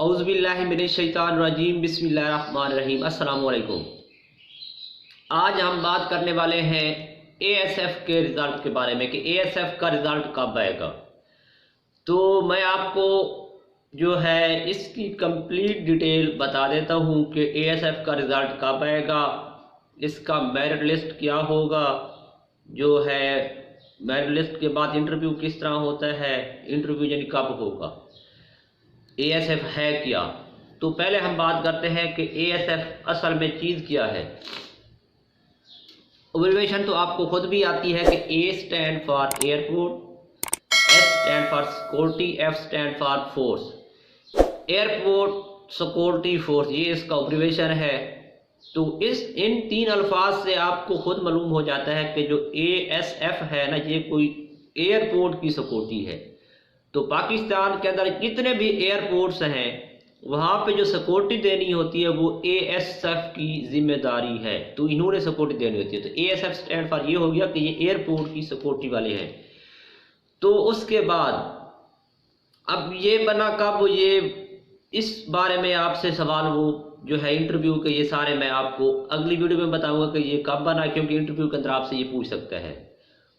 औज़ुबिल्लाहि मिनश्शैतानिर्रजीम बिस्मिल्लाहिर्रहमानिर्रहीम। अस्सलामु अलैकुम। आज हम बात करने वाले हैं एएसएफ के रिज़ल्ट के बारे में कि एएसएफ का रिज़ल्ट कब आएगा। तो मैं आपको जो है इसकी कंप्लीट डिटेल बता देता हूँ कि एएसएफ का रिज़ल्ट कब आएगा, इसका मेरिट लिस्ट क्या होगा, जो है मेरिट लिस्ट के बाद इंटरव्यू किस तरह होता है, इंटरव्यू यानी कब होगा, एएसएफ है क्या। तो पहले हम बात करते हैं कि एएसएफ असल में चीज़ क्या है। एब्रिविएशन तो आपको खुद भी आती है कि A stand for airport, S stand for security, F stand for force. Airport security force ये इसका एब्रिविएशन है। तो इन तीन अल्फाज से आपको खुद मालूम हो जाता है कि जो एएसएफ है ना, ये कोई एयरपोर्ट की सिक्योरिटी है। तो पाकिस्तान के अंदर जितने भी एयरपोर्ट्स हैं वहाँ पे जो सिक्योरिटी देनी होती है वो एएसएफ की जिम्मेदारी है। तो इन्होंने सिक्योरिटी देनी होती है। तो एएसएफ स्टैंड फॉर ये हो गया कि ये एयरपोर्ट की सिक्योरिटी वाले हैं। तो उसके बाद अब ये बना कब, ये इस बारे में आपसे सवाल वो जो है इंटरव्यू के ये सारे मैं आपको अगली वीडियो में बताऊंगा कि ये कब बना, क्योंकि इंटरव्यू के अंदर आपसे ये पूछ सकता है।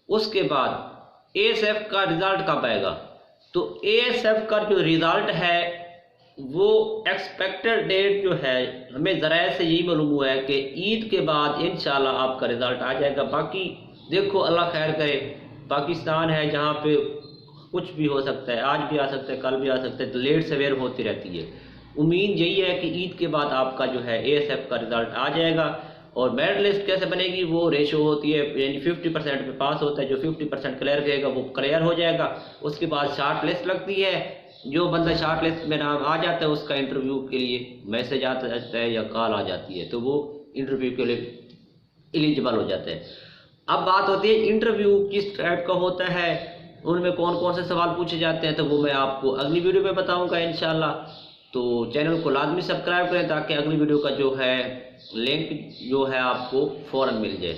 उसके बाद एएसएफ का रिजल्ट कब आएगा। तो एएसएफ का जो रिजल्ट है वो एक्सपेक्टेड डेट जो है हमें ज़राए से यही मालूम हुआ है कि ईद के बाद इंशाल्लाह आपका रिजल्ट आ जाएगा। बाकी देखो अल्लाह खैर करे, पाकिस्तान है जहाँ पे कुछ भी हो सकता है, आज भी आ सकता है, कल भी आ सकता है, तो लेट सवेर होती रहती है। उम्मीद यही है कि ईद के बाद आपका जो है एएसएफ का रिजल्ट आ जाएगा। और मेरिट लिस्ट कैसे बनेगी, वो रेशो होती है, यानी 50% पे पास होता है। जो 50% क्लियर करेगा वो क्लियर हो जाएगा। उसके बाद शार्ट लिस्ट लगती है। जो बंदा शार्ट लिस्ट में नाम आ जाता है उसका इंटरव्यू के लिए मैसेज आता है या कॉल आ जाती है, तो वो इंटरव्यू के लिए एलिजिबल हो जाते हैं। अब बात होती है इंटरव्यू किस टाइप का होता है, उनमें कौन कौन से सवाल पूछे जाते हैं, तो वो मैं आपको अगली वीडियो में बताऊँगा इंशाल्लाह। तो चैनल को लाजमी सब्सक्राइब करें ताकि अगली वीडियो का जो है लिंक जो है आपको फ़ौरन मिल जाए।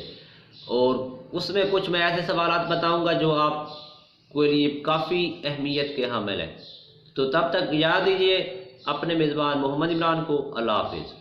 और उसमें कुछ मैं ऐसे सवालात बताऊंगा जो आपको लिए काफ़ी अहमियत के हामिल हैं। तो तब तक याद दीजिए अपने मेज़बान मोहम्मद इमरान को। अल्लाह हाफिज़।